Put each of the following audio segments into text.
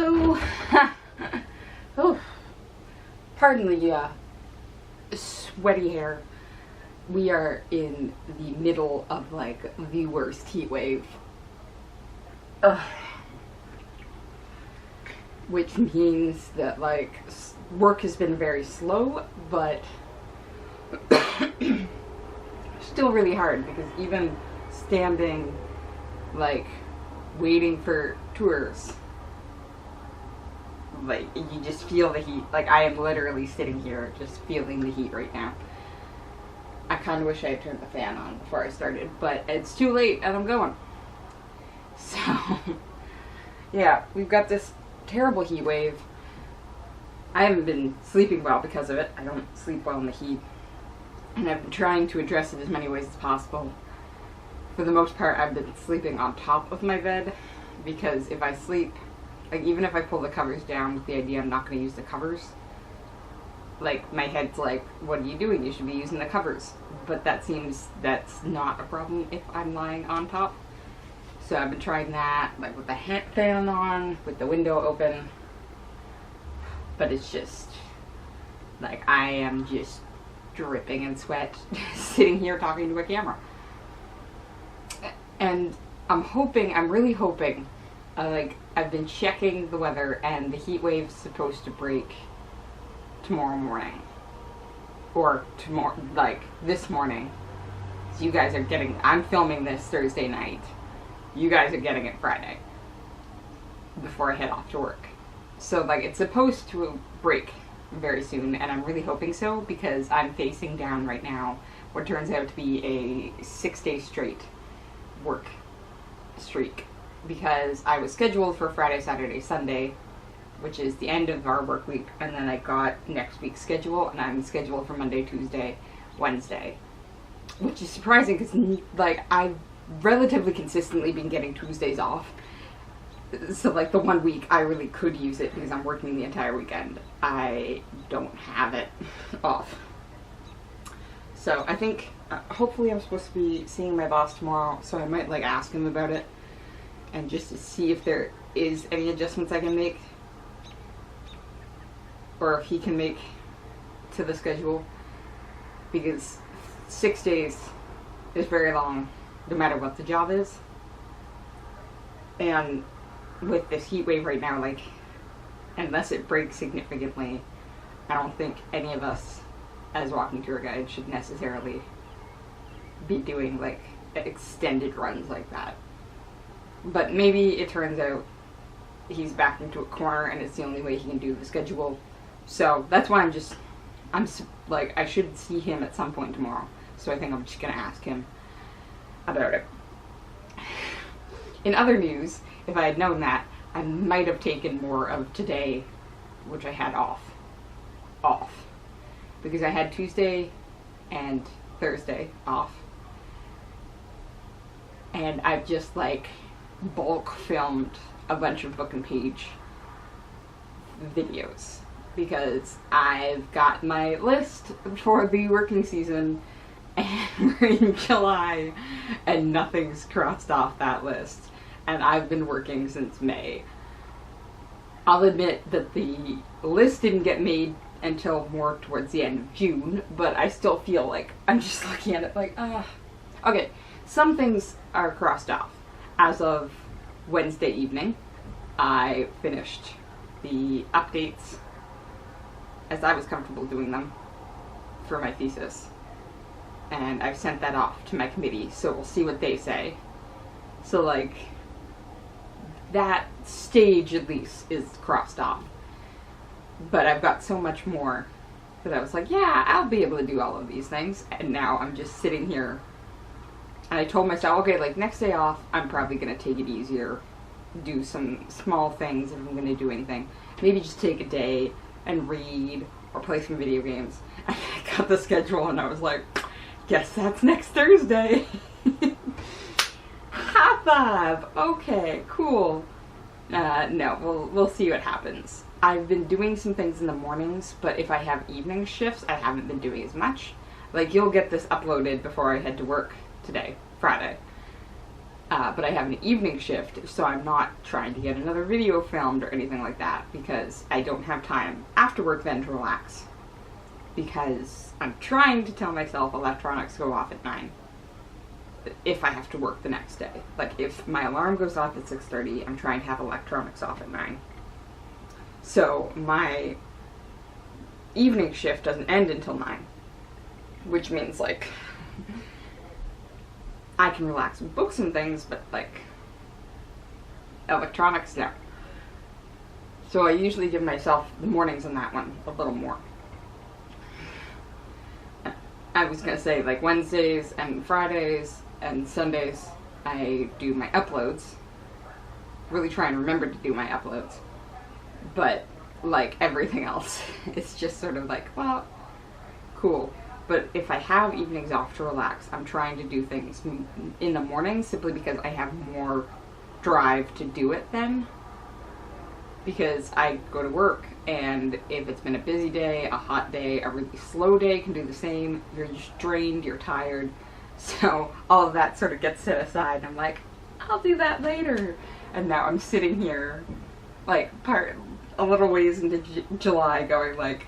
Hello. Oh, pardon the sweaty hair. We are in the middle of like the worst heat wave. Which means that like work has been very slow, but still really hard, because even standing, like waiting for tours, like you just feel the heat. Like I am literally sitting here just feeling the heat right now. I kind of wish I had turned the fan on before I started, but it's too late and I'm going. So yeah, we've got this terrible heat wave. I haven't been sleeping well because of it. I don't sleep well in the heat, and I've been trying to address it as many ways as possible. For the most part, I've been sleeping on top of my bed, because if I sleep, like even if I pull the covers down with the idea I'm not going to use the covers, like my head's like, what are you doing? You should be using the covers. But that's not a problem if I'm lying on top. So I've been trying that, like with the fan on, with the window open. But it's just, like I am just dripping in sweat sitting here talking to a camera. And I'm really hoping, like I've been checking the weather, and the heat wave's supposed to break tomorrow morning. Or tomorrow, like this morning. So you guys are I'm filming this Thursday night. You guys are getting it Friday, before I head off to work. So like it's supposed to break very soon, and I'm really hoping so, because I'm facing down right now what turns out to be a 6-day straight work streak, because I was scheduled for Friday, Saturday, Sunday, which is the end of our work week, and then I got next week's schedule, and I'm scheduled for Monday, Tuesday, Wednesday, which is surprising because like I've relatively consistently been getting Tuesdays off. So like the one week I really could use it because I'm working the entire weekend, I don't have it off. So I think hopefully I'm supposed to be seeing my boss tomorrow, so I might like ask him about it and just to see if there is any adjustments I can make, or if he can make to the schedule, because 6 days is very long no matter what the job is. And with this heat wave right now, like unless it breaks significantly, I don't think any of us as walking tour guides should necessarily be doing like extended runs like that. But maybe it turns out he's backed into a corner and it's the only way he can do the schedule. So that's why I'm like, I should see him at some point tomorrow. So I think I'm just gonna ask him about it. In other news, if I had known that, I might have taken more of today, which I had off. Because I had Tuesday and Thursday off. And I've just like bulk filmed a bunch of book and page videos, because I've got my list for the working season, and we're in July and nothing's crossed off that list, and I've been working since May. I'll admit that the list didn't get made until more towards the end of June, but I still feel like I'm just looking at it like, okay, some things are crossed off. As of Wednesday evening, I finished the updates as I was comfortable doing them for my thesis, and I've sent that off to my committee, so we'll see what they say. So like that stage at least is crossed off, but I've got so much more that I was like, yeah, I'll be able to do all of these things. And now I'm just sitting here, and I told myself, okay, like next day off I'm probably gonna take it easier, do some small things if I'm gonna do anything, maybe just take a day and read or play some video games. And I got the schedule and I was like, guess that's next Thursday. High five! Okay, cool. No, we'll see what happens. I've been doing some things in the mornings, but if I have evening shifts, I haven't been doing as much. Like, you'll get this uploaded before I head to work today, Friday. But I have an evening shift, so I'm not trying to get another video filmed or anything like that, because I don't have time after work then to relax. Because I'm trying to tell myself electronics go off at 9. If I have to work the next day. Like, if my alarm goes off at 6:30, I'm trying to have electronics off at 9. So, my evening shift doesn't end until 9. Which means, like, I can relax with books and things, but, like, electronics, no. So I usually give myself the mornings on that one a little more. I was gonna say, like, Wednesdays and Fridays and Sundays, I do my uploads. Really try and remember to do my uploads. But, like everything else, it's just sort of like, well, cool. But if I have evenings off to relax, I'm trying to do things in the morning simply because I have more drive to do it then. Because I go to work, and if it's been a busy day, a hot day, a really slow day can do the same. You're just drained, you're tired. So all of that sort of gets set aside. I'm like, I'll do that later. And now I'm sitting here, like, a little ways into July going like,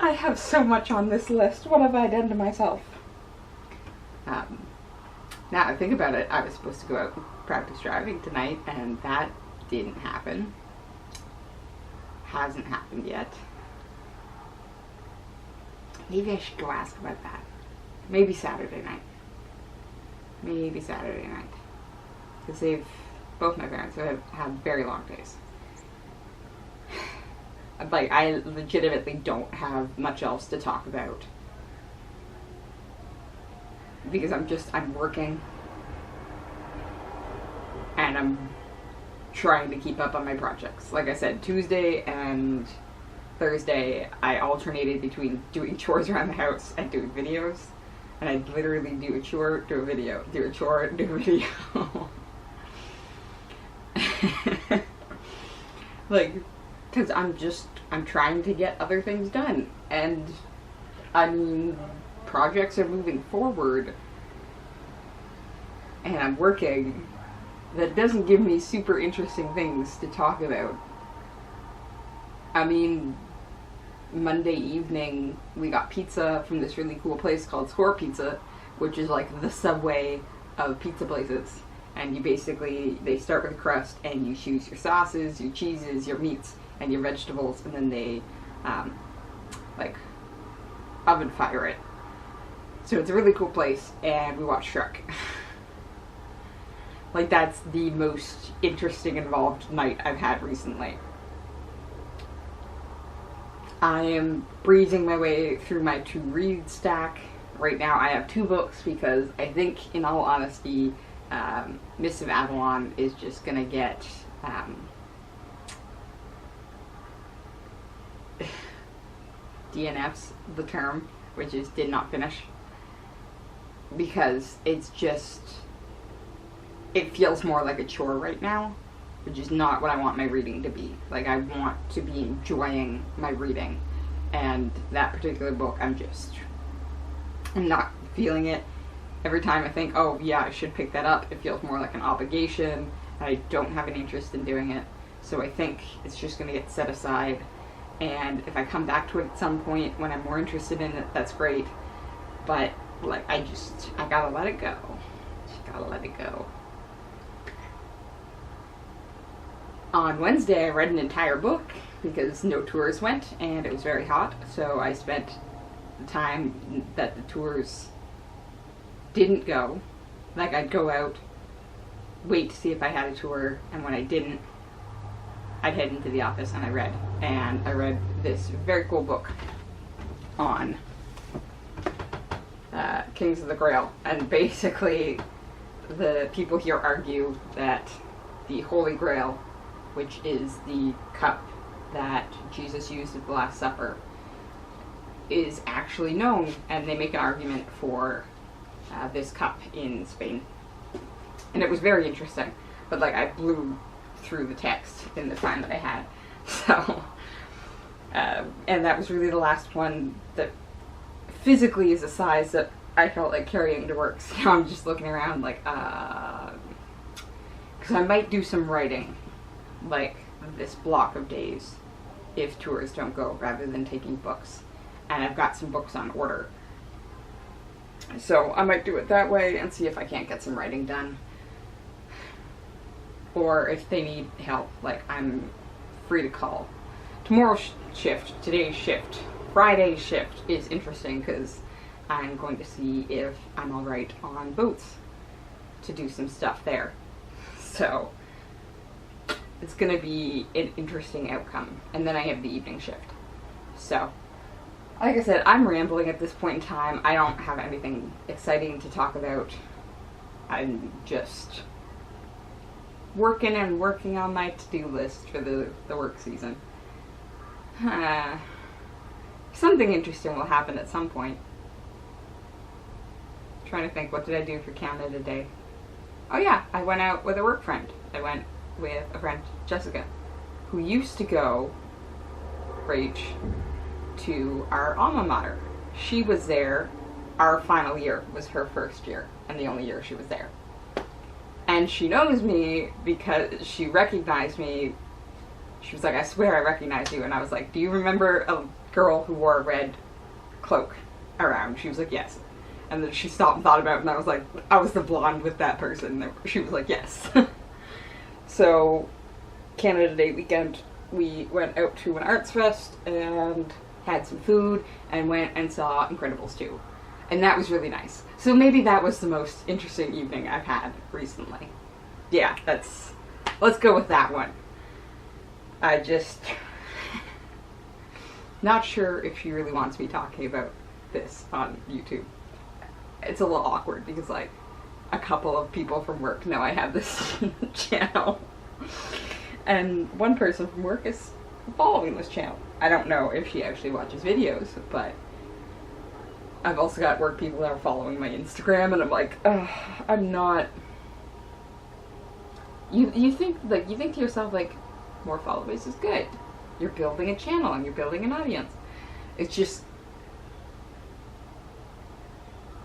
I have so much on this list. What have I done to myself? Now I think about it, I was supposed to go out and practice driving tonight, and that didn't happen. Hasn't happened yet. Maybe I should go ask about that. Maybe Saturday night. Maybe Saturday night. Because both my parents have had very long days. Like, I legitimately don't have much else to talk about. Because I'm working. And I'm trying to keep up on my projects. Like I said, Tuesday and Thursday, I alternated between doing chores around the house and doing videos. And I'd literally do a chore, do a video, do a chore, do a video. Like, because I'm trying to get other things done. And, I mean, projects are moving forward. And I'm working. That doesn't give me super interesting things to talk about. I mean, Monday evening, we got pizza from this really cool place called Score Pizza, which is like the Subway of pizza places. And they start with a crust, and you choose your sauces, your cheeses, your meats, and your vegetables, and then they, like, oven fire it. So it's a really cool place, and we watched Shrek. Like, that's the most interesting, involved night I've had recently. I am breezing my way through my to-read stack. Right now I have 2 books because I think, in all honesty, Mists of Avalon is just gonna get, DNF's the term, which is did not finish. Because it's just, it feels more like a chore right now, which is not what I want my reading to be. Like, I want to be enjoying my reading, and that particular book, I'm not feeling it. Every time I think, oh yeah, I should pick that up, it feels more like an obligation, and I don't have any interest in doing it. So I think it's just going to get set aside, and if I come back to it at some point when I'm more interested in it, that's great. But, like, I gotta let it go. Just gotta let it go. On Wednesday, I read an entire book because no tours went, and it was very hot, so I spent the time that the tours didn't go. Like, I'd go out, wait to see if I had a tour, and when I didn't, I'd head into the office and I read. And I read this very cool book on Kings of the Grail. And basically, the people here argue that the Holy Grail, which is the cup that Jesus used at the Last Supper, is actually known, and they make an argument for this cup in Spain. And it was very interesting, but, like, I blew through the text in the time that I had. So, and that was really the last one that physically is a size that I felt like carrying to work. So now I'm just looking around like, because I might do some writing, like this block of days, if tours don't go, rather than taking books. And I've got some books on order. So I might do it that way and see if I can't get some writing done. Or if they need help, like, I'm free to call. Tomorrow's shift, today's shift, Friday's shift is interesting because I'm going to see if I'm alright on boats to do some stuff there. So it's going to be an interesting outcome. And then I have the evening shift. So, like I said, I'm rambling at this point in time. I don't have anything exciting to talk about. I'm just working on my to-do list for the work season. Something interesting will happen at some point. I'm trying to think, what did I do for Canada Day? Oh yeah, I went out with a work friend. I went with a friend, Jessica, who used to go, Rach, to our alma mater. She was there, our final year was her first year, and the only year she was there. And she knows me because she recognized me. She was like, I swear I recognize you. And I was like, do you remember a girl who wore a red cloak around? She was like, yes. And then she stopped and thought about it, and I was like, I was the blonde with that person. She was like, yes. So, Canada Day weekend, we went out to an arts fest and had some food and went and saw Incredibles 2. And that was really nice. So maybe that was the most interesting evening I've had recently. Yeah, let's go with that one. I just, not sure if she really wants me talking about this on YouTube. It's a little awkward because, like, a couple of people from work know I have this channel. And one person from work is following this channel. I don't know if she actually watches videos, but I've also got work people that are following my Instagram, and I'm like, ugh, I'm not. You think to yourself, like, more followers is good. You're building a channel and you're building an audience. It's just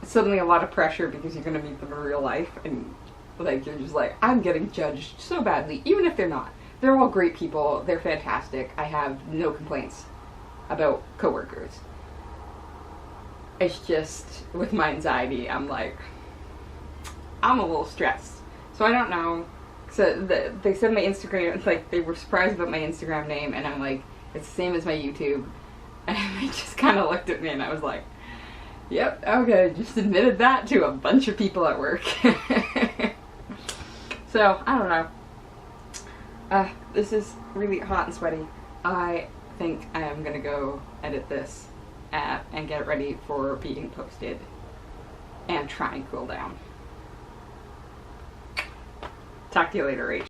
suddenly a lot of pressure because you're gonna meet them in real life, and like you're just like, I'm getting judged so badly, even if they're not. They're all great people. They're fantastic. I have no complaints about coworkers. It's just, with my anxiety, I'm like, I'm a little stressed. So I don't know. So they said my Instagram, like, they were surprised about my Instagram name, and I'm like, it's the same as my YouTube. And they just kind of looked at me, and I was like, yep, okay, just admitted that to a bunch of people at work. So, I don't know. This is really hot and sweaty. I think I am gonna go edit this and get it ready for being posted and try and cool down. Talk to you later, Rach.